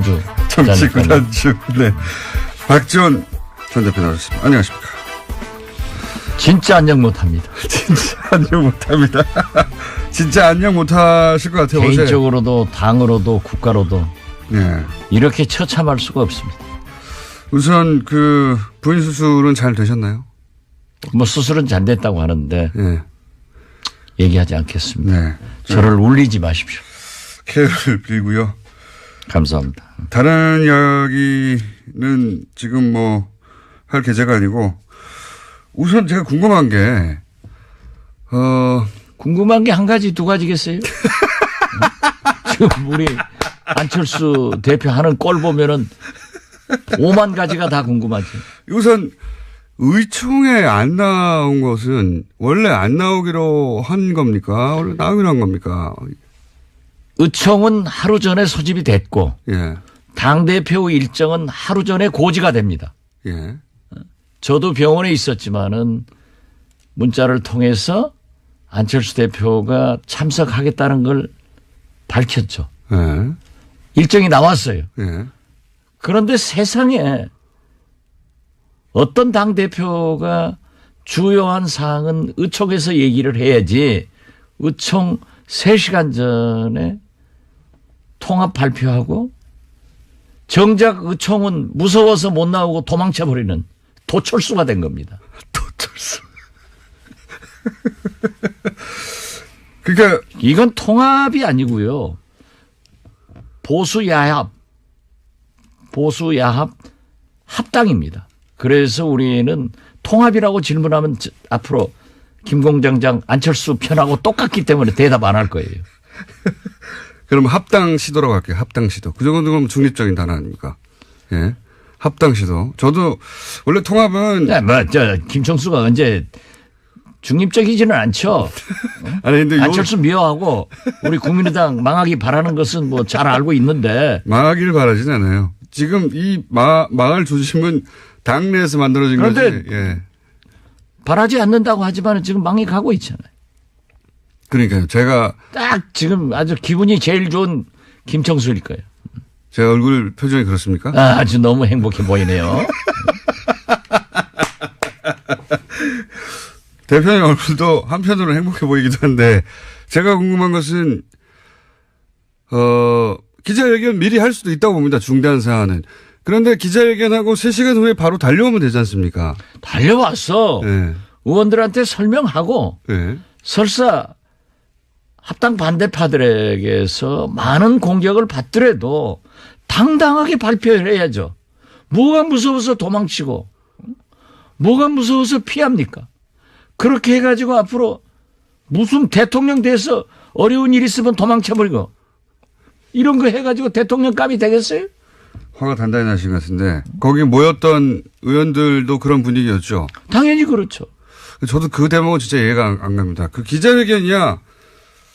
구단주. 정치 구단주. 네. 박지원 전 대표 나오셨습니다. 안녕하십니까. 진짜 안녕 못합니다. 진짜 안녕 못합니다. 진짜 안녕 못하실 것 같아요. 개인적으로도 당으로도 국가로도 네. 이렇게 처참할 수가 없습니다. 우선 그 부인 수술은 잘 되셨나요? 뭐 수술은 잘 됐다고 하는데 네. 얘기하지 않겠습니다. 네. 저를 울리지 마십시오. 쾌를 빌고요. 감사합니다. 다른 이야기는 지금 뭐 할 계제가 아니고 우선 제가 궁금한 게 궁금한 게 한 가지 두 가지겠어요? 지금 우리 안철수 대표 하는 꼴 보면은 5만 가지가 다 궁금하지. 우선 의총에 안 나온 것은 원래 안 나오기로 한 겁니까? 원래 나오기로 한 겁니까? 의총은 하루 전에 소집이 됐고 예. 당대표 일정은 하루 전에 고지가 됩니다. 예. 저도 병원에 있었지만은 문자를 통해서 안철수 대표가 참석하겠다는 걸 밝혔죠. 예. 일정이 나왔어요. 예. 그런데 세상에 어떤 당대표가 주요한 사항은 의총에서 얘기를 해야지 의총 3시간 전에 통합 발표하고 정작 의총은 무서워서 못 나오고 도망쳐버리는 도철수가 된 겁니다. 도철수. 그러니까 이건 통합이 아니고요. 보수야합 합당입니다. 그래서 우리는 통합이라고 질문하면 앞으로 김공장장 안철수 편하고 똑같기 때문에 대답 안 할 거예요. 그럼 합당 시도라고 할게요. 합당 시도. 그 정도는 중립적인 단어 아닙니까? 예. 합당 시도. 저도 원래 통합은. 네, 김총수가 언제 중립적이지는 않죠. 아니, 근데 안철수 미워하고 우리 국민의당 망하기 바라는 것은 뭐 잘 알고 있는데. 망하기를 바라진 않아요. 지금 이 망할 조짐은 당내에서 만들어진 거지. 예. 바라지 않는다고 하지만 지금 망해 가고 있잖아요. 그러니까요. 제가 딱 지금 아주 기분이 제일 좋은 김총수일 거예요. 제 얼굴 표정이 그렇습니까? 아주 너무 행복해 보이네요. 대표의 얼굴도 한편으로 행복해 보이기도 한데 제가 궁금한 것은 기자회견 미리 할 수도 있다고 봅니다. 중대한 사안은. 그런데 기자회견하고 3시간 후에 바로 달려오면 되지 않습니까? 달려왔어. 네. 의원들한테 설명하고 네. 설사 합당 반대파들에게서 많은 공격을 받더라도 당당하게 발표를 해야죠. 뭐가 무서워서 도망치고 뭐가 무서워서 피합니까? 그렇게 해가지고 앞으로 무슨 대통령 돼서 어려운 일 있으면 도망쳐버리고 이런 거 해가지고 대통령감이 되겠어요? 화가 단단히 나신 것 같은데 거기 모였던 의원들도 그런 분위기였죠. 당연히 그렇죠. 저도 그 대목은 진짜 이해가 안 갑니다. 그 기자회견이야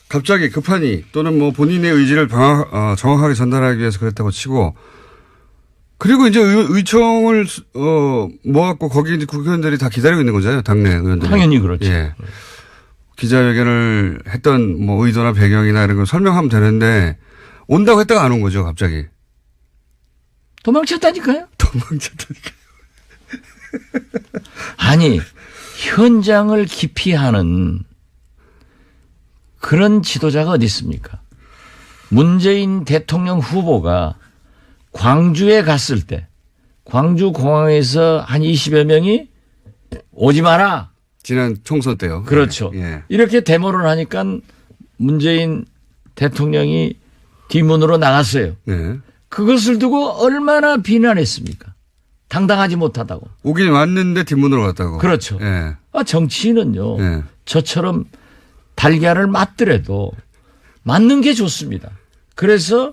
갑자기 급하니 또는 뭐 본인의 의지를 정확하게 전달하기 위해서 그랬다고 치고 그리고 이제 의총을 모았고 거기 이제 국회의원들이 다 기다리고 있는 거잖아요. 당내 의원들이. 당연히 그렇죠. 예. 기자회견을 했던 뭐 의도나 배경이나 이런 걸 설명하면 되는데 온다고 했다가 안 온 거죠. 갑자기. 도망쳤다니까요. 도망쳤다니까요. 아니 현장을 기피하는 그런 지도자가 어디 있습니까? 문재인 대통령 후보가 광주에 갔을 때 광주 공항에서 한 20여 명이 오지 마라. 지난 총선 때요. 그렇죠. 예. 이렇게 데모를 하니까 문재인 대통령이 뒷문으로 나갔어요. 예. 그것을 두고 얼마나 비난했습니까? 당당하지 못하다고. 오긴 왔는데 뒷문으로 갔다고. 그렇죠. 예. 정치인은요. 예. 저처럼 달걀을 맞더라도 맞는 게 좋습니다. 그래서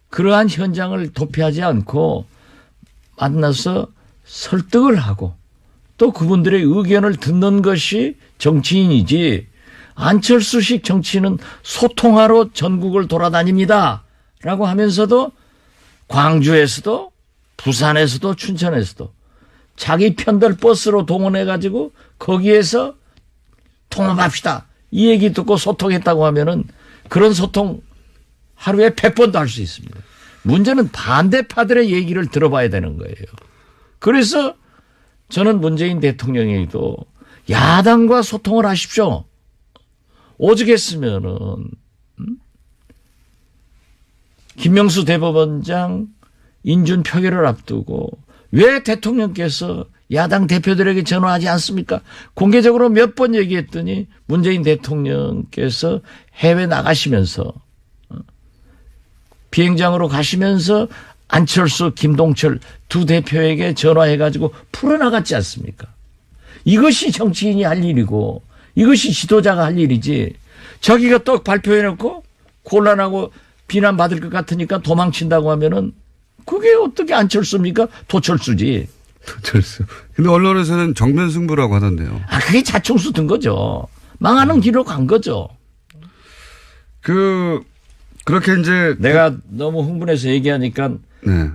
그러한 현장을 도피하지 않고 만나서 설득을 하고 또 그분들의 의견을 듣는 것이 정치인이지 안철수식 정치인은 소통하러 전국을 돌아다닙니다. 라고 하면서도 광주에서도 부산에서도 춘천에서도 자기 편들 버스로 동원해가지고 거기에서 통합합시다. 이 얘기 듣고 소통했다고 하면은 그런 소통 하루에 100번도 할 수 있습니다. 문제는 반대파들의 얘기를 들어봐야 되는 거예요. 그래서 저는 문재인 대통령에게도 야당과 소통을 하십시오. 오죽했으면은 김명수 대법원장 인준 표결을 앞두고 왜 대통령께서 야당 대표들에게 전화하지 않습니까? 공개적으로 몇 번 얘기했더니 문재인 대통령께서 해외 나가시면서 비행장으로 가시면서 안철수, 김동철 두 대표에게 전화해가지고 풀어나갔지 않습니까? 이것이 정치인이 할 일이고 이것이 지도자가 할 일이지 자기가 떡 발표해놓고 곤란하고 비난받을 것 같으니까 도망친다고 하면은 그게 어떻게 안철수입니까? 도철수지. 도철수. 근데 언론에서는 정면 승부라고 하던데요. 아, 그게 자충수 든 거죠. 망하는 길로 간 거죠. 그렇게 이제. 내가 너무 흥분해서 얘기하니까. 네.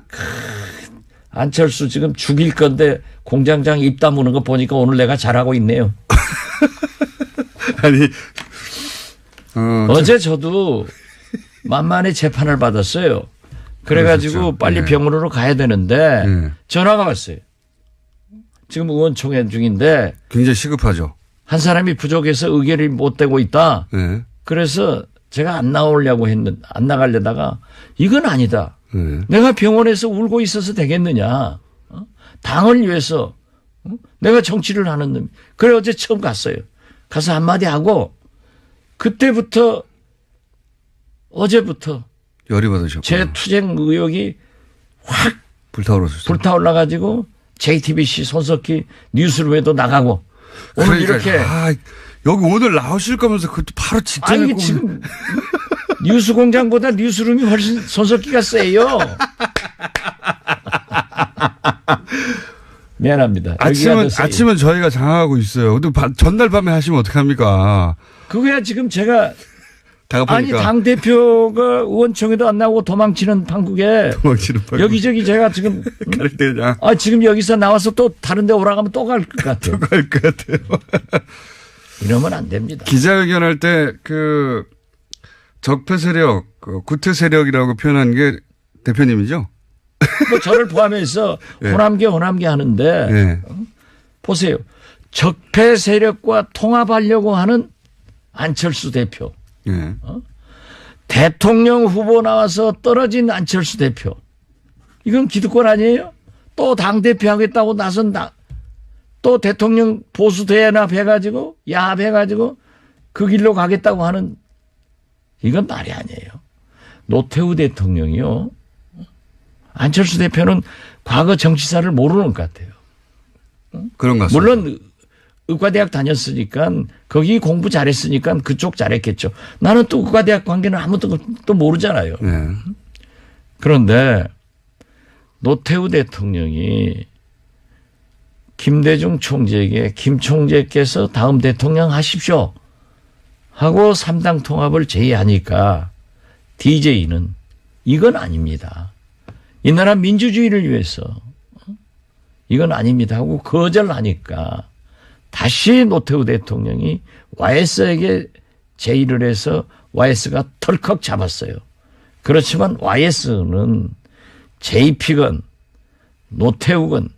안철수 지금 죽일 건데 공장장 입 다무는 거 보니까 오늘 내가 잘하고 있네요. 아니. 어제 저도 만만히 재판을 받았어요. 그래가지고 그러셨죠. 빨리 네. 병원으로 가야 되는데 네. 전화가 왔어요. 지금 의원총회 중인데 굉장히 시급하죠. 한 사람이 부족해서 의결이 못 되고 있다. 네. 그래서 제가 안 나오려고 했는데 안 나가려다가 이건 아니다. 네. 내가 병원에서 울고 있어서 되겠느냐. 당을 위해서 내가 정치를 하는 놈. 그래 어제 처음 갔어요. 가서 한마디 하고 그때부터 어제부터 열이 받으셨고. 제 투쟁 의혹이 확 불타올라가지고 JTBC 손석희 뉴스룸에도 나가고 오늘 그러니까, 이렇게 여기 오늘 나오실 거면서 그것도 바로 직전에 아니 지금 뉴스공장보다 뉴스룸이 훨씬 손석희가 세요. 미안합니다. 아침은 저희가 장악하고 있어요. 근데 전날 밤에 하시면 어떡합니까? 그거야 지금 제가 다급하니까. 아니 당대표가 의원총회도 안 나오고 도망치는 판국에 여기저기 제가 지금 갈 때 그냥. 지금 여기서 나와서 또 다른 데 오라고 하면 또 갈 것 같아요. 또 갈 것 같아요. 이러면 안 됩니다. 기자회견할 때 적폐 세력, 구태 세력이라고 표현한 게 대표님이죠? 뭐 저를 포함해서 네. 호남계 하는데 네. 보세요. 적폐 세력과 통합하려고 하는 안철수 대표. 네. 대통령 후보 나와서 떨어진 안철수 대표. 이건 기득권 아니에요? 또 당대표 하겠다고 나선 또 대통령 보수 대연합 해가지고 야합해가지고 그 길로 가겠다고 하는 이건 말이 아니에요. 노태우 대통령이요. 안철수 대표는 과거 정치사를 모르는 것 같아요. 그런 것 같습니다. 물론 의과대학 다녔으니까 거기 공부 잘했으니까 그쪽 잘했겠죠. 나는 또 의과대학 관계는 아무것도 또 모르잖아요. 네. 그런데 노태우 대통령이 김대중 총재에게 김 총재께서 다음 대통령 하십시오 하고 3당 통합을 제의하니까 DJ는 이건 아닙니다. 이 나라 민주주의를 위해서 이건 아닙니다 하고 거절하니까 다시 노태우 대통령이 YS에게 제의를 해서 YS가 털컥 잡았어요. 그렇지만 YS는 JP건 노태우건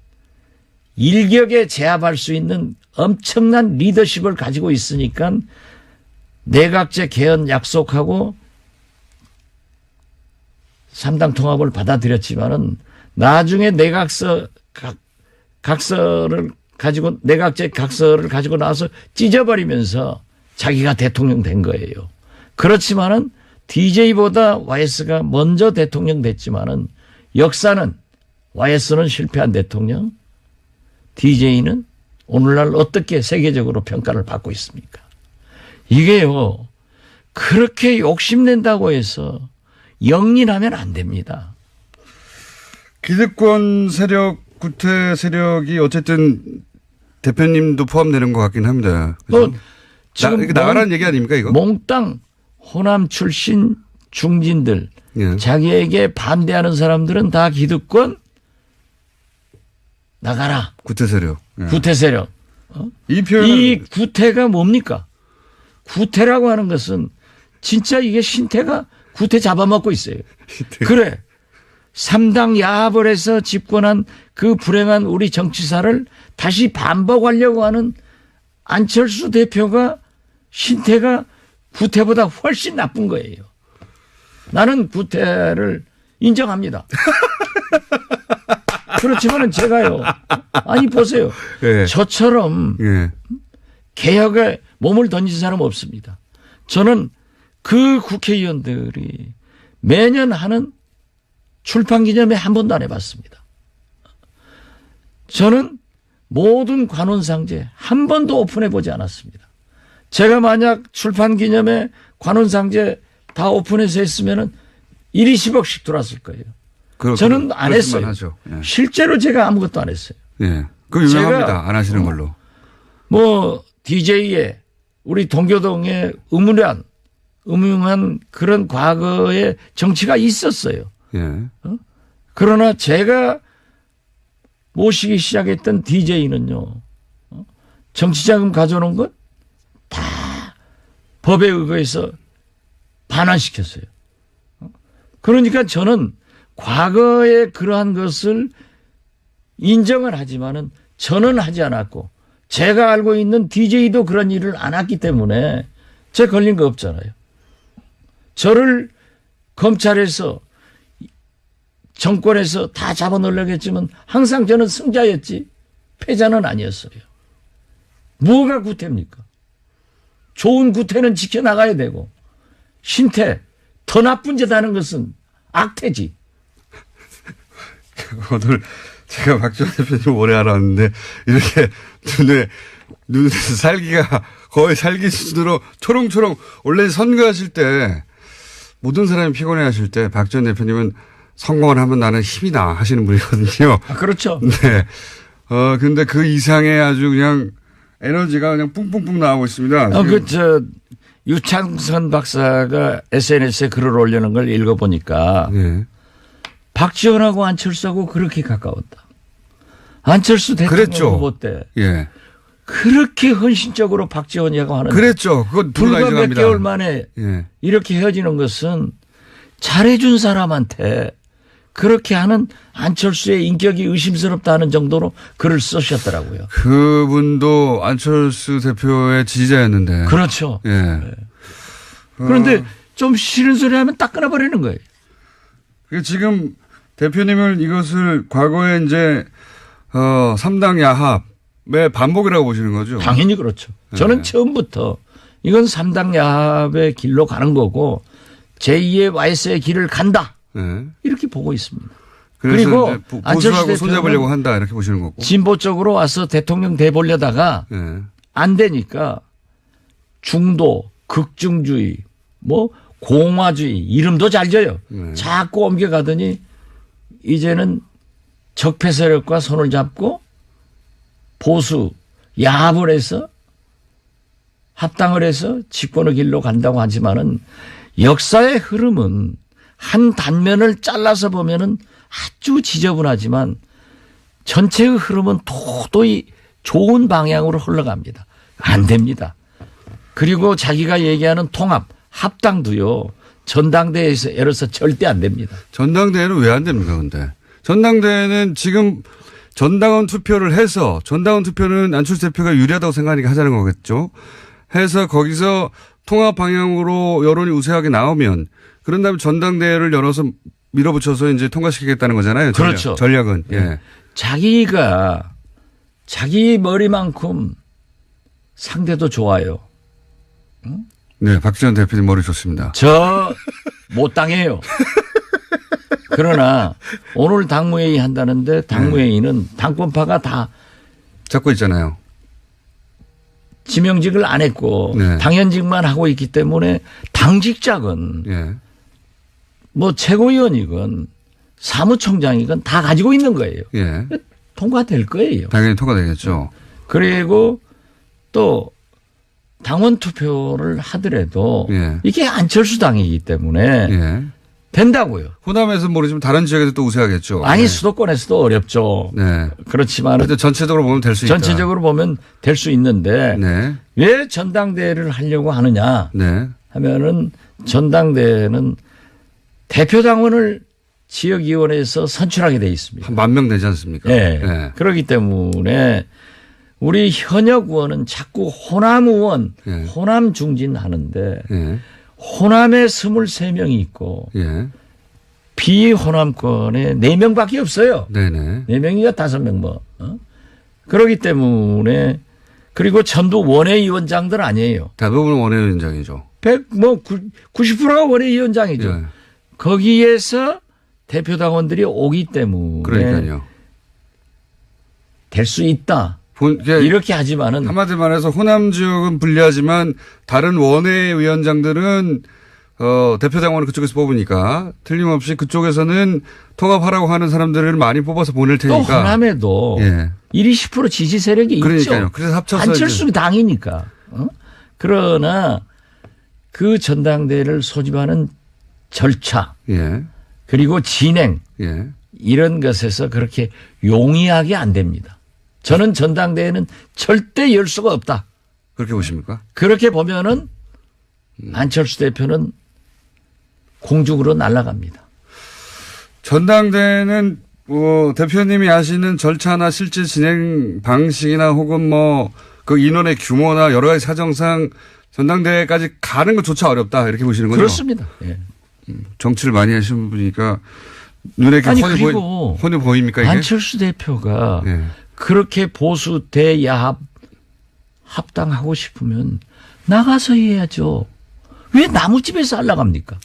일격에 제압할 수 있는 엄청난 리더십을 가지고 있으니까 내각제 개헌 약속하고 3당 통합을 받아들였지만은 나중에 각서를 가지고 내각제 각서를 가지고 나와서 찢어버리면서 자기가 대통령 된 거예요. 그렇지만은 DJ보다 YS가 먼저 대통령 됐지만은 역사는 YS는 실패한 대통령, DJ는 오늘날 어떻게 세계적으로 평가를 받고 있습니까? 이게요. 그렇게 욕심낸다고 해서 영린하면 안 됩니다. 기득권 세력, 구태 세력이 어쨌든 대표님도 포함되는 것 같긴 합니다. 지금 나가라는 얘기 아닙니까 이거? 몽땅 호남 출신 중진들 예. 자기에게 반대하는 사람들은 다 기득권 나가라. 구태 세력. 예. 구태 세력. 이 구태가 뭡니까? 구태라고 하는 것은 진짜 이게 신태가 구태 잡아먹고 있어요. 그래. 3당 야합을 해서 집권한 그 불행한 우리 정치사를 다시 반복하려고 하는 안철수 대표가 신태가 구태보다 훨씬 나쁜 거예요. 나는 구태를 인정합니다. 그렇지만은 제가요. 아니 보세요. 예. 저처럼 예. 개혁에 몸을 던진 사람 없습니다. 저는 그 국회의원들이 매년 하는 출판기념회 한 번도 안 해봤습니다. 저는 모든 관훈상제 한 번도 오픈해보지 않았습니다. 제가 만약 출판기념회 관훈상제 다 오픈해서 했으면은 1위 10억씩 들어왔을 거예요. 저는 안 했어요. 하죠. 예. 실제로 제가 아무것도 안 했어요. 예. 그거 유명합니다. 안 하시는 걸로. 뭐 DJ에 우리 동교동에 음흉한 그런 과거의 정치가 있었어요. 예. 그러나 제가 모시기 시작했던 DJ는요. 정치자금 가져오는 것 다 법에 의거해서 반환시켰어요. 그러니까 저는 과거에 그러한 것을 인정을 하지만은 저는 하지 않았고 제가 알고 있는 DJ도 그런 일을 안 했기 때문에 제 걸린 거 없잖아요. 저를 검찰에서 정권에서 다 잡아넣으려고 했지만 항상 저는 승자였지 패자는 아니었어요. 뭐가 구태입니까? 좋은 구태는 지켜나가야 되고 신태 더 나쁜 짓 하는 것은 악태지. 오늘 제가 박지원 대표님 오래 알았는데 이렇게 눈에서 살기가 거의 살기 수준으로 초롱초롱 원래 선거하실 때 모든 사람이 피곤해 하실 때 박지원 대표님은 성공을 하면 나는 힘이 나 하시는 분이거든요. 아, 그렇죠. 네. 근데 그 이상의 아주 그냥 에너지가 그냥 뿡뿡뿡 나오고 있습니다. 유창선 박사가 SNS에 글을 올리는 걸 읽어보니까 네. 박지원하고 안철수하고 그렇게 가까웠다. 안철수 대통령 그랬죠. 후보 때 예. 그렇게 헌신적으로 박지원이라고 하는데 그랬죠. 그건 불과 몇 개월 만에 예. 이렇게 헤어지는 것은 잘해준 사람한테 그렇게 하는 안철수의 인격이 의심스럽다는 정도로 글을 쓰셨더라고요. 그분도 안철수 대표의 지지자였는데. 그렇죠. 예. 네. 그런데 좀 싫은 소리 하면 딱 끊어버리는 거예요. 지금 대표님은 이것을 과거에 이제 3당 야합의 반복이라고 보시는 거죠? 당연히 그렇죠. 저는 처음부터 이건 3당 야합의 길로 가는 거고 제2의 YS의 길을 간다. 네. 이렇게 보고 있습니다. 그리고 안철수 보수하고 손잡으려고 대표는 한다 이렇게 보시는 거고. 진보 쪽으로 와서 대통령 돼보려다가 네. 안 되니까 중도, 극중주의, 뭐 공화주의 이름도 잘 져요. 네. 자꾸 옮겨가더니 이제는 적폐 세력과 손을 잡고 보수 야합을 해서 합당을 해서 집권의 길로 간다고 하지만은 역사의 흐름은 한 단면을 잘라서 보면은 아주 지저분하지만 전체의 흐름은 도저히 좋은 방향으로 흘러갑니다. 안 됩니다. 그리고 자기가 얘기하는 통합, 합당도요. 전당대회에서 에러서 절대 안 됩니다. 전당대회는 왜 안 됩니까 근데? 전당대회는 지금 전당원 투표를 해서 전당원 투표는 안철수 대표가 유리하다고 생각하니까 하자는 거겠죠. 해서 거기서 통합 방향으로 여론이 우세하게 나오면 그런 다음에 전당대회를 열어서 밀어붙여서 이제 통과시키겠다는 거잖아요. 그렇죠. 전략은. 예. 자기가 자기 머리만큼 상대도 좋아요. 네. 박지원 대표님 머리 좋습니다. 저 못 당해요. 그러나 오늘 당무회의 한다는데 당무회의는 당권파가 다 잡고 있잖아요. 지명직을 안 했고 네. 당연직만 하고 있기 때문에 당직자건 예. 뭐 최고위원이건 사무총장이건 다 가지고 있는 거예요. 예. 통과될 거예요. 당연히 통과되겠죠. 그리고 또 당원 투표를 하더라도 예. 이게 안철수 당이기 때문에 예. 된다고요. 호남에서 모르지만 다른 지역에서 또 우세하겠죠. 아니 네. 수도권에서도 어렵죠. 네. 그렇지만 그래도 전체적으로 보면 될 수 있다. 전체적으로 보면 될 수 있는데 네. 왜 전당대회를 하려고 하느냐 네. 하면은 전당대회는 대표 당원을 지역위원회에서 선출하게 돼 있습니다. 한 10,000명 되지 않습니까? 네. 예. 그렇기 때문에 우리 현역 의원은 자꾸 호남 의원, 예. 호남 중진하는데 예. 호남에 23명이 있고 예. 비호남권에 4명밖에 없어요. 네네. 4명이가 5명 뭐. 그렇기 때문에 그리고 전부 원외위원장들 아니에요. 대부분 원외위원장이죠. 90%가 원외위원장이죠. 예. 거기에서 대표당원들이 오기 때문에 그러니까요. 될 수 있다. 그러니까 이렇게 하지만은 한마디로 말해서 호남 지역은 불리하지만 다른 원외위원장들은 대표당원을 그쪽에서 뽑으니까 틀림없이 그쪽에서는 통합하라고 하는 사람들을 많이 뽑아서 보낼 또 테니까. 호남에도 예. 10% 지지 세력이 그러니까요. 있죠. 그래서 합쳐서 안철수 당이니까. 그러나 그 전당대회를 소집하는 절차 예. 그리고 진행 예. 이런 것에서 그렇게 용이하게 안 됩니다. 저는 전당대회는 절대 열 수가 없다. 그렇게 보십니까? 그렇게 보면은 안철수 대표는 공중으로 날아갑니다. 전당대회는 대표님이 아시는 절차나 실제 진행 방식이나 혹은 뭐 그 인원의 규모나 여러 가지 사정상 전당대회까지 가는 것조차 어렵다 이렇게 보시는 거죠? 그렇습니다. 예. 정치를 많이 하시는 분이니까 눈에 이렇게 아니, 훤히, 그리고 훤히 보입니까 이게? 안철수 대표가 예. 그렇게 보수 대야합 합당하고 싶으면 나가서 해야죠. 왜 나무집에서 하려갑니까?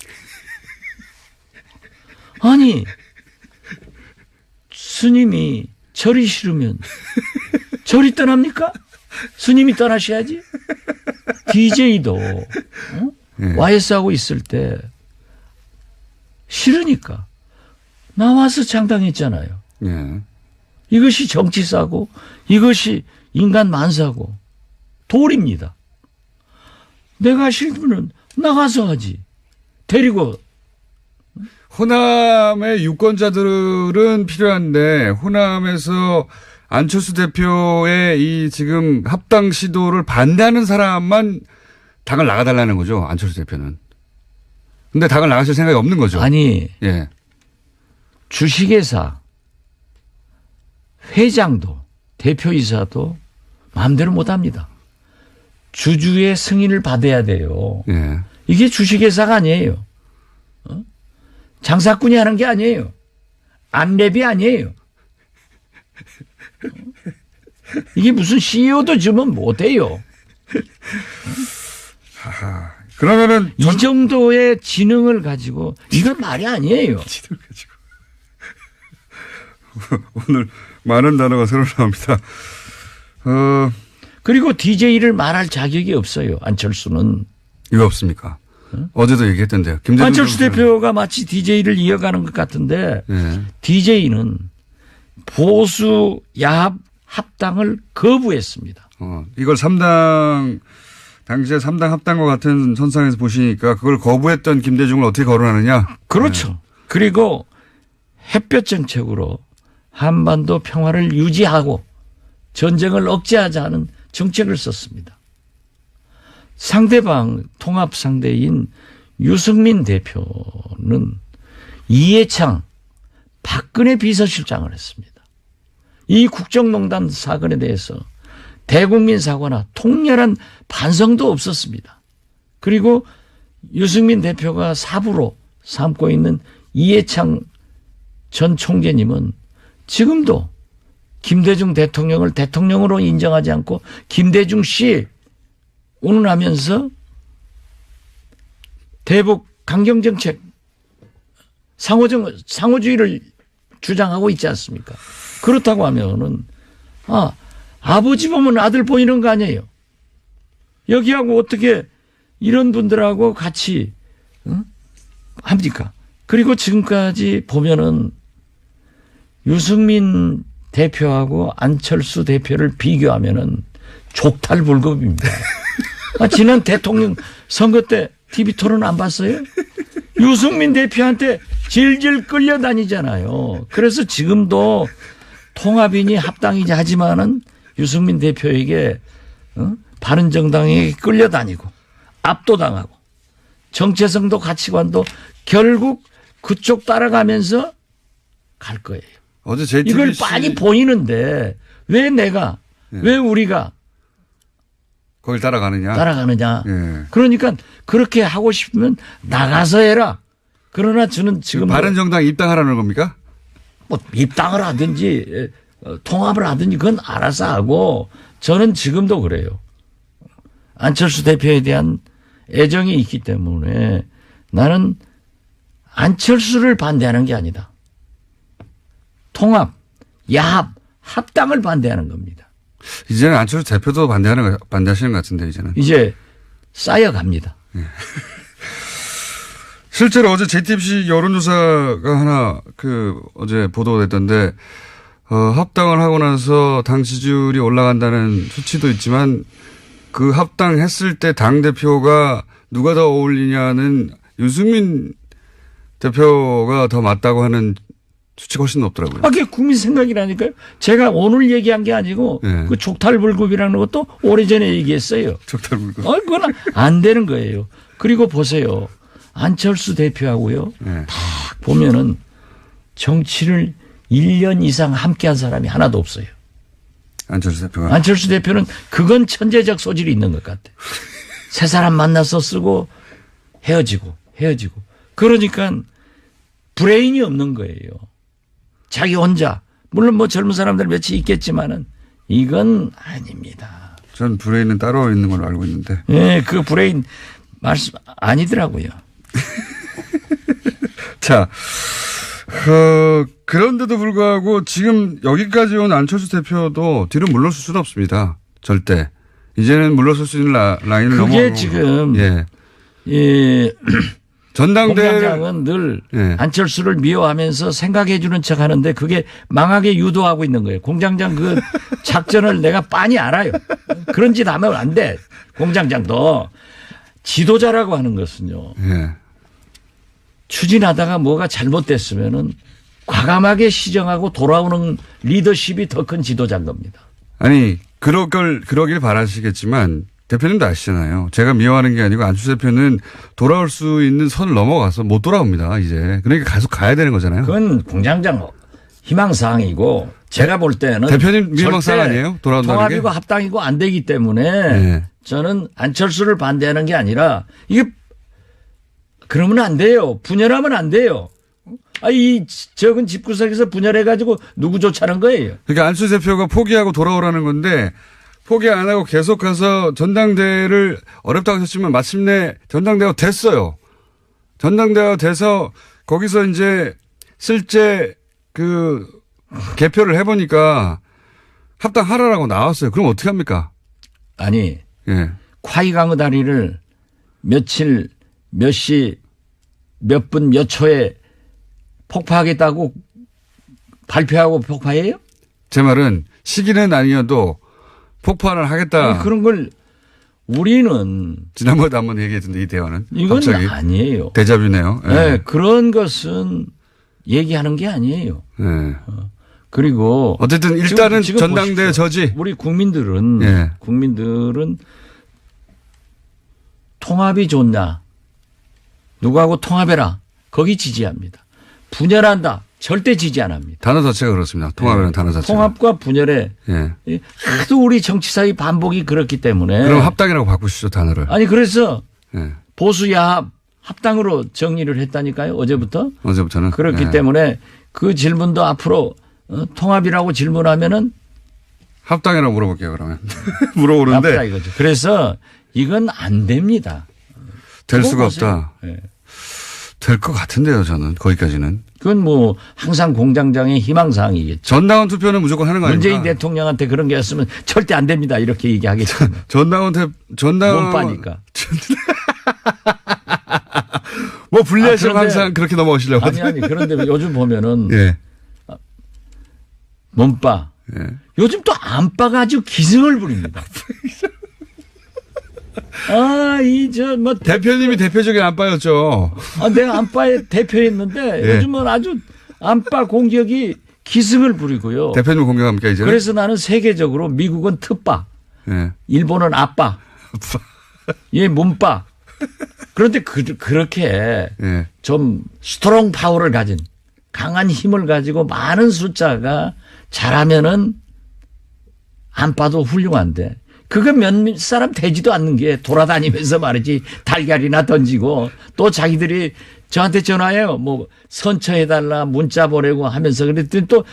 아니 스님이 절이 싫으면 절이 떠납니까? 스님이 떠나셔야지. DJ도 예. YS하고 있을 때 싫으니까 나와서 창당했잖아요. 예. 이것이 정치사고 이것이 인간 만사고 도리입니다. 내가 싫으면 나가서 하지. 데리고. 호남의 유권자들은 필요한데 호남에서 안철수 대표의 이 지금 합당 시도를 반대하는 사람만 당을 나가달라는 거죠. 안철수 대표는. 근데 당을 나가실 생각이 없는 거죠. 아니 예. 주식회사 회장도 대표이사도 마음대로 못합니다. 주주의 승인을 받아야 돼요. 예. 이게 주식회사가 아니에요. 장사꾼이 하는 게 아니에요. 안랩이 아니에요. 이게 무슨 CEO도 주면 못해요. 그러면은 이 정도의 지능을 가지고 이건 말이 아니에요. 오늘 많은 단어가 새로 나옵니다. 그리고 DJ를 말할 자격이 없어요. 안철수는. 이거 없습니까? 어제도 얘기했던데요. 안철수 대표가 마치 DJ를 이어가는 것 같은데 예. DJ는 보수 야합 합당을 거부했습니다. 이걸 3당 당시에 3당 합당과 같은 선상에서 보시니까 그걸 거부했던 김대중을 어떻게 거론하느냐? 그렇죠. 그리고 햇볕 정책으로 한반도 평화를 유지하고 전쟁을 억제하자는 정책을 썼습니다. 상대방 통합 상대인 유승민 대표는 이해창 박근혜 비서실장을 했습니다. 이 국정농단 사건에 대해서 대국민 사과나 통렬한 반성도 없었습니다. 그리고 유승민 대표가 사부로 삼고 있는 이해창 전 총재님은 지금도 김대중 대통령을 대통령으로 인정하지 않고 김대중 씨 운운하면서 대북 강경정책 상호주의를 주장하고 있지 않습니까? 그렇다고 하면은 아버지 보면 아들 보이는 거 아니에요. 여기하고 어떻게 이런 분들하고 같이 합니까? 그리고 지금까지 보면은 유승민 대표하고 안철수 대표를 비교하면은 족탈불급입니다. 지난 대통령 선거 때 TV 토론 안 봤어요? 유승민 대표한테 질질 끌려다니잖아요. 그래서 지금도 통합이니 합당이지 하지만은 유승민 대표에게 바른정당에게 끌려다니고 압도당하고 정체성도 가치관도 결국 그쪽 따라가면서 갈 거예요. 어제 JTBC 이걸 빤히 보이는데 왜 내가 왜 우리가 거길 따라가느냐. 예. 그러니까 그렇게 하고 싶으면 나가서 해라. 그러나 저는 지금 바른정당 입당하라는 겁니까? 뭐 입당을 하든지 통합을 하든지 그건 알아서 하고 저는 지금도 그래요. 안철수 대표에 대한 애정이 있기 때문에 나는 안철수를 반대하는 게 아니다. 통합, 야합, 합당을 반대하는 겁니다. 이제는 안철수 대표도 반대하시는 것 같은데 이제는. 이제 쌓여갑니다. 실제로 어제 JTBC 여론조사가 하나 어제 보도됐던데 합당을 하고 나서 당 지지율이 올라간다는 수치도 있지만 그 합당했을 때 당대표가 누가 더 어울리냐는 유승민 대표가 더 맞다고 하는 수치가 훨씬 높더라고요. 그게 국민 생각이라니까요. 제가 오늘 얘기한 게 아니고 네. 그 족탈불급이라는 것도 오래전에 얘기했어요. 족탈불급. 그건 안 되는 거예요. 그리고 보세요. 안철수 대표하고요. 네. 딱 보면은 정치를 1년 이상 함께 한 사람이 하나도 없어요. 안철수 대표가. 안철수 대표는 그건 천재적 소질이 있는 것 같아요. 새 사람 만나서 쓰고 헤어지고. 그러니까 브레인이 없는 거예요. 자기 혼자. 물론 뭐 젊은 사람들 몇이 있겠지만은 이건 아닙니다. 전 브레인은 따로 있는 걸로 알고 있는데. 예, 그 브레인 말씀 아니더라고요. 자, 그런데도 불구하고 지금 여기까지 온 안철수 대표도 뒤로 물러설 수는 없습니다. 절대. 이제는 물러설 수 있는 라인을 넘어. 그게 지금 공장장은 늘 안철수를 미워하면서 생각해 주는 척 하는데 그게 망하게 유도하고 있는 거예요. 공장장 그 작전을 내가 빤히 알아요. 그런 짓 하면 안 돼. 공장장도 지도자라고 하는 것은요. 추진하다가 뭐가 잘못됐으면은 과감하게 시정하고 돌아오는 리더십이 더 큰 지도자인 겁니다. 아니, 그러길 바라시겠지만 대표님도 아시잖아요. 제가 미워하는 게 아니고 안철수 대표는 돌아올 수 있는 선을 넘어가서 못 돌아옵니다, 이제. 그러니까 계속 가야 되는 거잖아요. 그건 공장장 희망사항이고 제가 볼 때는. 대표님 희망사항 아니에요? 돌아온다는 게? 통합이고 합당이고 안 되기 때문에 저는 안철수를 반대하는 게 아니라 이게 그러면 안 돼요. 분열하면 안 돼요. 이 적은 집구석에서 분열해가지고 누구 쫓아는 거예요. 그러니까 안철수 대표가 포기하고 돌아오라는 건데 포기 안 하고 계속 가서 전당대회를 어렵다고 하셨지만 마침내 전당대회가 됐어요. 전당대회가 돼서 거기서 이제 실제 개표를 해보니까 합당하라라고 나왔어요. 그럼 어떻게 합니까? 아니, 콰이강의 다리를 며칠, 몇 시, 몇 분, 몇 초에 폭파하겠다고 발표하고 폭파해요? 제 말은 시기는 아니어도 폭발을 하겠다. 아니, 그런 걸 우리는 지난번에 한번 얘기했는데 이 대화는 이건 갑자기 아니에요. 데자뷰네요. 네, 그런 것은 얘기하는 게 아니에요. 그리고 어쨌든 일단은 지금 전당대회 저지. 우리 국민들은 통합이 좋냐, 누구하고 통합해라, 거기 지지합니다. 분열한다, 절대 지지 안 합니다. 단어 자체가 그렇습니다. 통합이라는 단어 자체가. 통합과 분열에 하도 우리 정치사의 반복이 그렇기 때문에. 그럼 합당이라고 바꾸시죠, 단어를. 아니 그래서 보수 야합 합당으로 정리를 했다니까요, 어제부터. 어제부터는. 그렇기 때문에 그 질문도 앞으로 통합이라고 질문하면은 합당이라고 물어볼게요, 그러면. 물어보는데. 합당 이거죠. 그래서 이건 안 됩니다. 될 수가 없다. 될 것 같은데요, 저는. 거기까지는. 그건 뭐 항상 공장장의 희망사항이겠죠. 전당원 투표는 무조건 하는 거 아닙니까? 문재인 대통령한테 그런 게 있으면 절대 안 됩니다, 이렇게 얘기하겠죠. 전당원 몸빠니까. 뭐 불리하시면 항상 그렇게 넘어오시려고. 아니 그런데 요즘 보면은 몸빠. 요즘 또 안빠가 아주 기승을 부립니다. 대표님이 대표적인 안빠였죠. 내가 안빠의 대표였는데 요즘은 아주 안빠 공격이 기승을 부리고요. 대표님 공격합니까, 이제? 그래서 나는 세계적으로 미국은 특빠, 일본은 아빠, 얘 몸빠. 그런데 그렇게 좀 스트롱 파워를 가진 강한 힘을 가지고 많은 숫자가 잘하면은 안 봐도 훌륭한데 그거 몇 사람 되지도 않는 게 돌아다니면서 말이지 달걀이나 던지고 또 자기들이 저한테 전화해요. 뭐 선처해달라 문자 보내고 하면서 그랬더니 또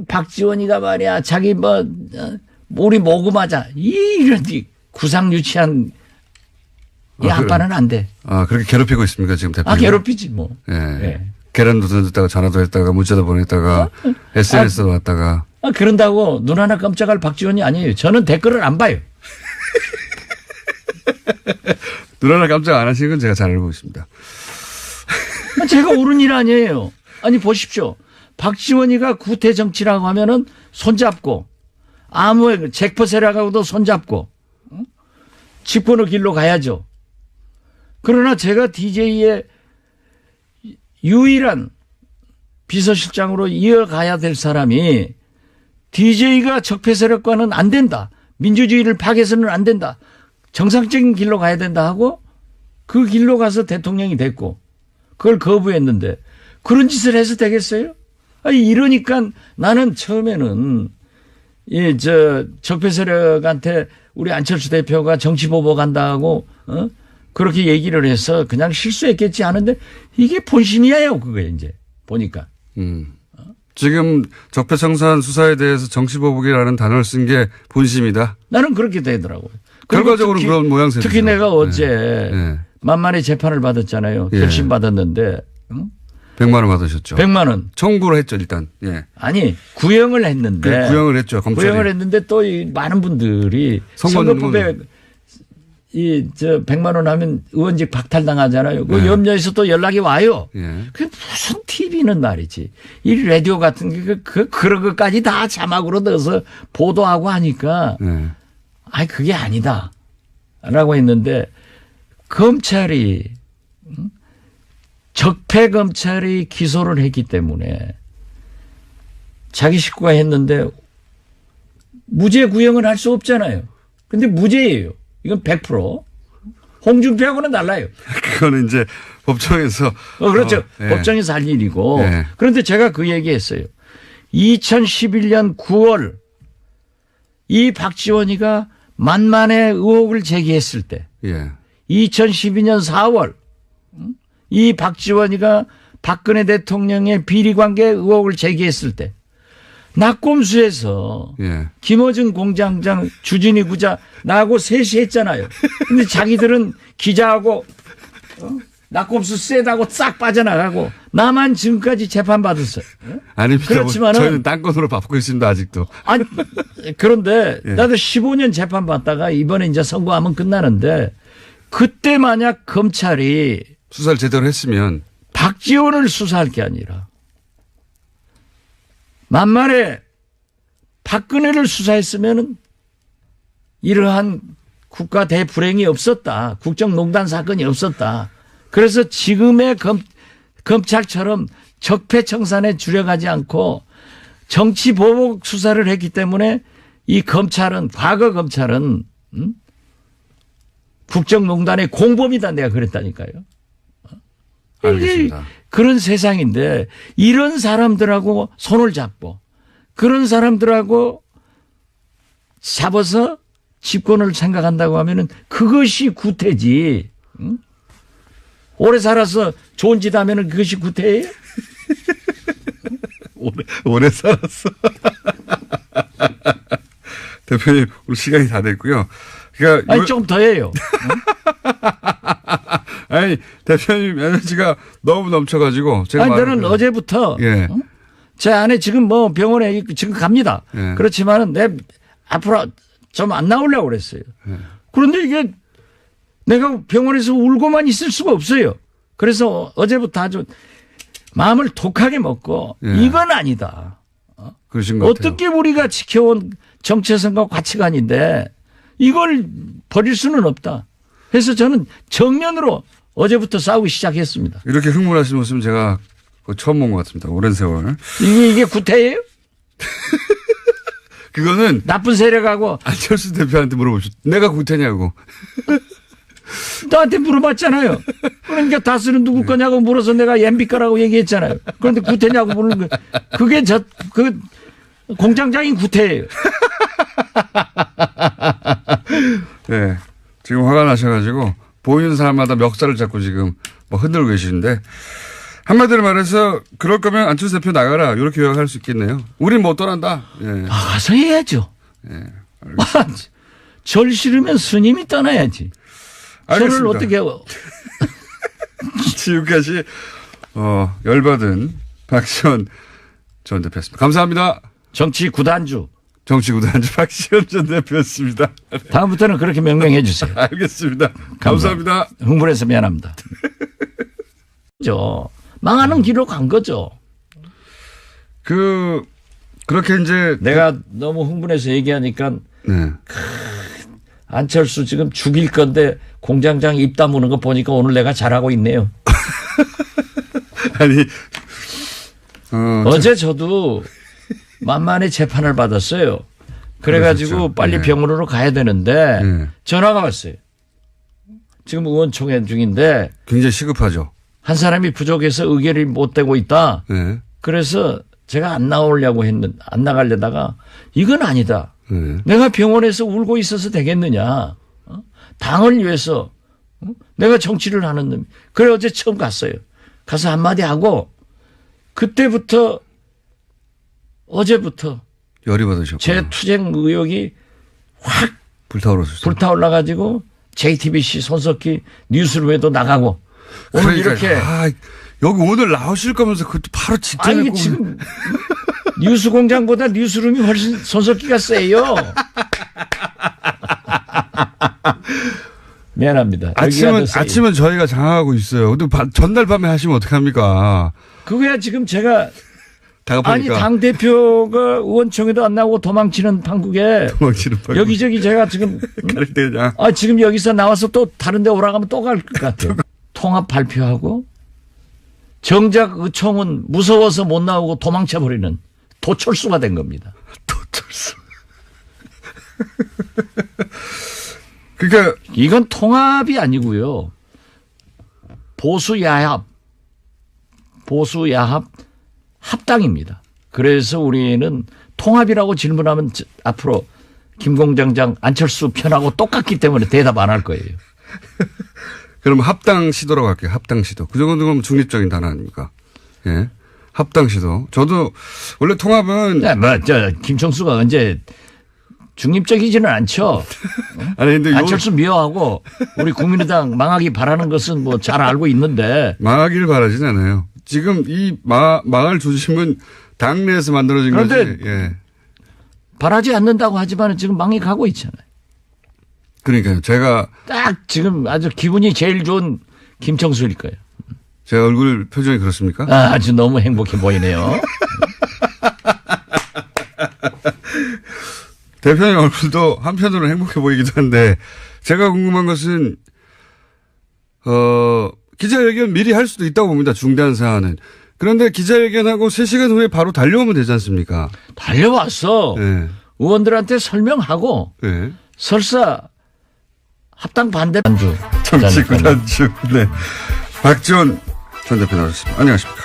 박지원이가 말이야 자기 뭐 우리 모금하자 이런 구상 유치한 이 아빠는 안 돼. 그렇게 괴롭히고 있습니까 지금 대표님? 괴롭히지 뭐. 예. 예. 계란도 던졌다가 전화도 했다가 문자도 보냈다가 SNS도 왔다가. 그런다고 눈 하나 깜짝할 박지원이 아니에요. 저는 댓글을 안 봐요. 눈 하나 깜짝 안 하시는 건 제가 잘 알고 있습니다. 제가 옳은 일 아니에요. 아니 보십시오. 박지원이가 구태 정치라고 하면은 손잡고 아무 잭퍼 세력하고도 손잡고 집권의 길로 가야죠. 그러나 제가 DJ의 유일한 비서실장으로 이어가야 될 사람이 DJ가 적폐 세력과는 안 된다. 민주주의를 파괴해서는 안 된다. 정상적인 길로 가야 된다 하고 그 길로 가서 대통령이 됐고 그걸 거부했는데 그런 짓을 해서 되겠어요? 이러니까 나는 처음에는 적폐 세력한테 우리 안철수 대표가 정치 보복한다고 그렇게 얘기를 해서 그냥 실수했겠지 하는데 이게 본심이에요. 그거에 이제 보니까. 지금 적폐청산 수사에 대해서 정치보복이라는 단어를 쓴 게 본심이다. 나는 그렇게 되더라고요. 결과적으로 그런 모양새죠. 특히 내가 어제 만만의 재판을 받았잖아요. 결심 받았는데. 100만 원 받으셨죠. 100만 원. 청구를 했죠 일단. 예. 아니 구형을 했는데. 구형을 했죠. 검찰이. 구형을 했는데 또 많은 분들이 선거법에 100만 원 하면 의원직 박탈당하잖아요. 그 염려해서 또 연락이 와요. 그게 무슨 TV는 말이지. 이 라디오 같은 게 그런 것까지 다 자막으로 넣어서 보도하고 하니까 그게 아니다. 라고 했는데 검찰이 적폐 검찰이 기소를 했기 때문에 자기 식구가 했는데 무죄 구형을 할 수 없잖아요. 근데 무죄예요. 이건 100%. 홍준표하고는 달라요. 그거는 이제 법정에서. 그렇죠. 법정에서 할 일이고. 그런데 제가 그 얘기했어요. 2011년 9월 이 박지원이가 만만의 의혹을 제기했을 때 2012년 4월 이 박지원이가 박근혜 대통령의 비리관계 의혹을 제기했을 때 낙곰수에서 김어준 공장장 주진희 부자 나하고 셋이 했잖아요. 근데 자기들은 기자하고 낙곰수 쎄다고 싹 빠져나가고 나만 지금까지 재판받았어요. 아닙니다. 그렇지만은 저희는 딴 건으로 바쁘고 있습니다. 아직도. 아니 그런데 나도 15년 재판받다가 이번에 이제 선고하면 끝나는데 그때 만약 검찰이 수사를 제대로 했으면 박지원을 수사할 게 아니라 만만에 박근혜를 수사했으면 이러한 국가 대불행이 없었다. 국정농단 사건이 없었다. 그래서 지금의 검찰처럼 적폐청산에 주력하지 않고 정치 보복 수사를 했기 때문에 이 검찰은 과거 검찰은 국정농단의 공범이다 내가 그랬다니까요. 알겠습니다. 그런 세상인데 이런 사람들하고 손을 잡고 그런 사람들하고 잡아서 집권을 생각한다고 하면은 그것이 구태지. 응? 오래 살아서 좋은 짓 하면은 그것이 구태예요? 오래 살았어. 대표님, 우리 시간이 다 됐고요. 그러니까 아니, 조금 더 해요. 아니, 대표님 에너지가 너무 넘쳐가지고. 제가 아니, 저는 어제부터. 제 아내 지금 뭐 병원에 지금 갑니다. 그렇지만은 앞으로 좀 안 나오려고 그랬어요. 그런데 이게 내가 병원에서 울고만 있을 수가 없어요. 그래서 어제부터 아주 마음을 독하게 먹고 이건 아니다. 그러신 것 같아요. 어떻게 우리가 지켜온 정체성과 가치관인데 이걸 버릴 수는 없다. 그래서 저는 정면으로 어제부터 싸우기 시작했습니다. 이렇게 흥분하시는 모습은 제가 처음 본 것 같습니다. 오랜 세월. 이게 구태예요? 그거는 나쁜 세력하고 안철수 대표한테 물어보십시오. 내가 구태냐고. 나한테 물어봤잖아요. 그러니까 다스는 누구 거냐고 물어서 내가 MB 거라고 얘기했잖아요. 그런데 구태냐고 물는 거. 그게 그 공장장인 구태예요. 네. 지금 화가 나셔가지고 보이는 사람마다 멱살을 잡고 지금 뭐 흔들고 계시는데 한마디로 말해서 그럴 거면 안철수 대표 나가라 이렇게 요약할 수 있겠네요. 우린 못 떠난다. 예. 가서 해야죠. 예. 절 싫으면 스님이 떠나야지. 알겠습니다. 절을 어떻게 지금까지 열받은 박시원 전 대표였습니다. 감사합니다. 정치 구단주. 정치구단주 박시원 전 대표였습니다. 다음부터는 그렇게 명명해 주세요. 알겠습니다. 감사합니다. 흥분해서 미안합니다. 망하는 길로 간 거죠. 그렇게 이제 내가 너무 흥분해서 얘기하니까 네. 안철수 지금 죽일 건데 공장장 입 다무는 거 보니까 오늘 내가 잘하고 있네요. 아니 어제 저도 만만히 재판을 받았어요. 그래가지고 그러셨죠. 빨리 네. 병원으로 가야 되는데 네. 전화가 왔어요. 지금 의원총회 중인데 굉장히 시급하죠. 한 사람이 부족해서 의결이 못 되고 있다. 네. 그래서 제가 안 나가려다가 이건 아니다. 네. 내가 병원에서 울고 있어서 되겠느냐. 당을 위해서 내가 정치를 하는 놈. 그래 어제 처음 갔어요. 가서 한마디 하고 그때부터 어제부터 열이 받으셨고 제 투쟁 의욕이 확 불타올라가지고 JTBC 손석희 뉴스룸에도 나가고 오늘 그러니까, 이렇게 여기 오늘 나오실 거면서 그것도 바로 직전에 아니 지금 뉴스공장보다 뉴스룸이 훨씬 손석희가 세요. 미안합니다. 아침은 저희가 장악하고 있어요. 근데 전날 밤에 하시면 어떡합니까? 그거야 지금 제가 다급하니까. 아니 당 대표가 의원총회도 안 나오고 도망치는 판국에 여기저기 제가 지금 가릴 때냐? 지금 여기서 나와서 또 다른 데 오라가면 또 갈 것 같아요. 통합 발표하고 정작 의총은 무서워서 못 나오고 도망쳐 버리는 도철수가 된 겁니다. 도철수. 그러니까 이건 통합이 아니고요. 보수야합 합당입니다. 그래서 우리는 통합이라고 질문하면 앞으로 김공장장 안철수 편하고 똑같기 때문에 대답 안 할 거예요. 그럼 합당 시도라고 할게요. 합당 시도. 그 정도는 중립적인 단어 아닙니까? 예. 합당 시도. 저도 원래 통합은. 김청수가 언제 중립적이지는 않죠. 아니, 근데 안철수 미워하고 우리 국민의당 망하기 바라는 것은 뭐 잘 알고 있는데. 망하기를 바라진 않아요. 지금 이 망할 조짐은 당내에서 만들어진 거지. 예. 바라지 않는다고 하지만 지금 망해 가고 있잖아요. 그러니까요. 제가 딱 지금 아주 기분이 제일 좋은 김청수일 거예요. 제 얼굴 표정이 그렇습니까? 아주 너무 행복해 보이네요. 대표님 얼굴도 한편으로는 행복해 보이기도 한데 제가 궁금한 것은 기자회견 미리 할 수도 있다고 봅니다. 중대한 사안은. 그런데 기자회견하고 3시간 후에 바로 달려오면 되지 않습니까? 달려왔어. 네. 의원들한테 설명하고 네. 설사 합당 반대 단주. 정치구단주. 네. 박지원 전 대표 나오셨습니다. 안녕하십니까.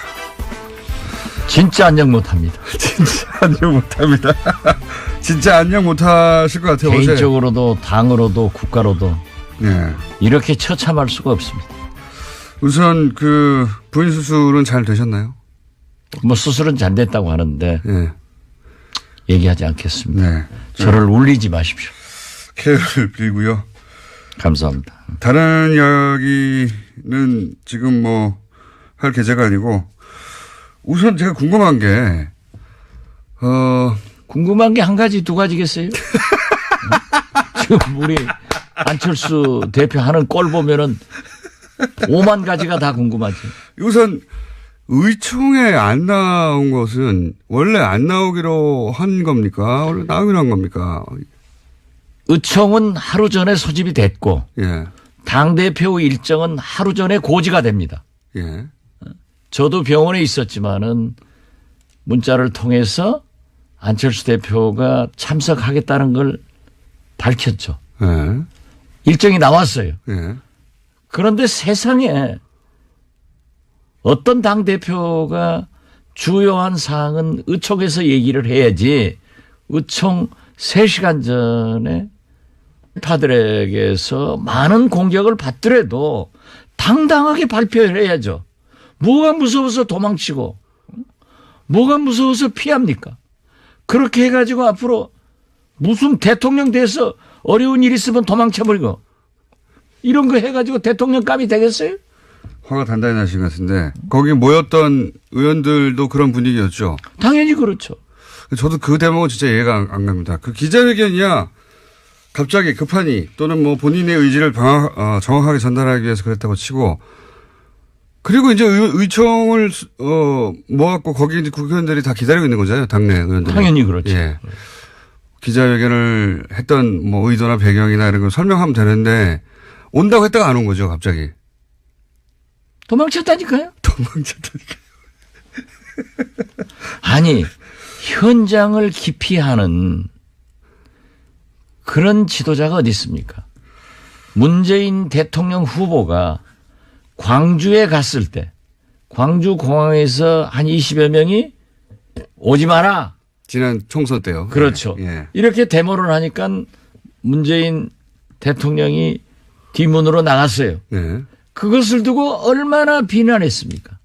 진짜 안녕 못합니다. 진짜 안녕 못합니다. 진짜 안녕 못하실 것 같아요. 개인적으로도 당으로도 국가로도 네. 이렇게 처참할 수가 없습니다. 우선 부인 수술은 잘 되셨나요? 뭐 수술은 잘 됐다고 하는데 네. 얘기하지 않겠습니다. 네. 저를 울리지 마십시오. 쾌를 빌고요. 감사합니다. 다른 이야기는 지금 할 계제가 아니고 우선 제가 궁금한 게 궁금한 게 한 가지 두 가지겠어요? 지금 우리 안철수 대표 하는 꼴 보면은 5만 가지가 다 궁금하지. 우선 의총에 안 나온 것은 원래 안 나오기로 한 겁니까? 원래 나오기로 한 겁니까? 의총은 하루 전에 소집이 됐고 예. 당대표 일정은 하루 전에 고지가 됩니다. 예. 저도 병원에 있었지만은 문자를 통해서 안철수 대표가 참석하겠다는 걸 밝혔죠. 예. 일정이 나왔어요. 예. 그런데 세상에 어떤 당대표가 주요한 사항은 의총에서 얘기를 해야지 의총 3시간 전에 파들에게서 많은 공격을 받더라도 당당하게 발표를 해야죠. 뭐가 무서워서 도망치고 뭐가 무서워서 피합니까? 그렇게 해가지고 앞으로 무슨 대통령 돼서 어려운 일 있으면 도망쳐버리고 이런 거 해가지고 대통령감이 되겠어요? 화가 단단히 나신 것 같은데 거기 모였던 의원들도 그런 분위기였죠. 당연히 그렇죠. 저도 그 대목은 진짜 이해가 안 갑니다. 그 기자회견이야 갑자기 급하니 또는 뭐 본인의 의지를 정확하게 전달하기 위해서 그랬다고 치고 그리고 이제 의총을 모았고 거기 이제 국회의원들이 다 기다리고 있는 거잖아요. 당내 의원들. 당연히 그렇죠. 예. 기자회견을 했던 뭐 의도나 배경이나 이런 걸 설명하면 되는데 온다고 했다가 안 온 거죠. 갑자기. 도망쳤다니까요. 도망쳤다니까요. 아니 현장을 기피하는 그런 지도자가 어디 있습니까? 문재인 대통령 후보가 광주에 갔을 때 광주 공항에서 한 20여 명이 오지 마라. 지난 총선 때요. 그렇죠. 예. 이렇게 데모를 하니까 문재인 대통령이 뒷문으로 나갔어요. 예. 그것을 두고 얼마나 비난했습니까?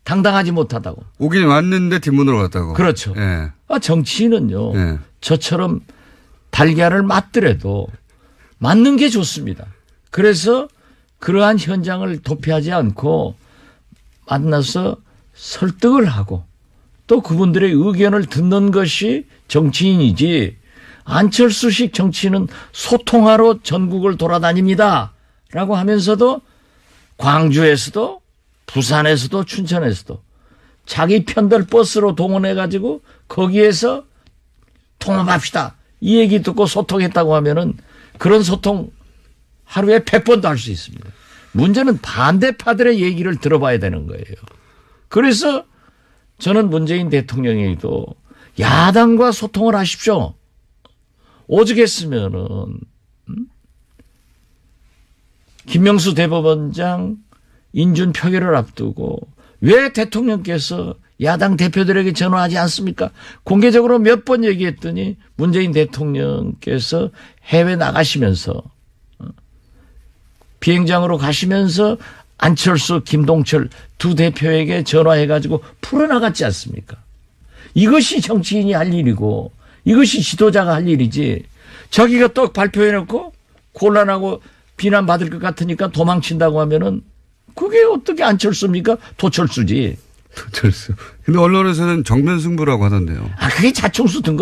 당당하지 못하다고. 오긴 왔는데 뒷문으로 갔다고. 그렇죠. 예. 정치인은요. 예. 저처럼 달걀을 맞더라도 맞는 게 좋습니다. 그래서 그러한 현장을 도피하지 않고 만나서 설득을 하고 또 그분들의 의견을 듣는 것이 정치인이지 안철수식 정치인은 소통하러 전국을 돌아다닙니다. 라고 하면서도 광주에서도 부산에서도 춘천에서도 자기 편들 버스로 동원해가지고 거기에서 통합합시다. 이 얘기 듣고 소통했다고 하면은 그런 소통 하루에 100번도 할 수 있습니다. 문제는 반대파들의 얘기를 들어봐야 되는 거예요. 그래서 저는 문재인 대통령에게도 야당과 소통을 하십시오. 오죽했으면은 김명수 대법원장 인준 표결을 앞두고 왜 대통령께서 야당 대표들에게 전화하지 않습니까? 공개적으로 몇 번 얘기했더니 문재인 대통령께서 해외 나가시면서 비행장으로 가시면서 안철수, 김동철 두 대표에게 전화해가지고 풀어나갔지 않습니까? 이것이 정치인이 할 일이고 이것이 지도자가 할 일이지 자기가 떡 발표해놓고 곤란하고 비난받을 것 같으니까 도망친다고 하면은 그게 어떻게 안철수입니까? 도철수지. 도철수. 근데 언론에서는 정면 승부라고 하던데요. 그게 자충수 든 거죠.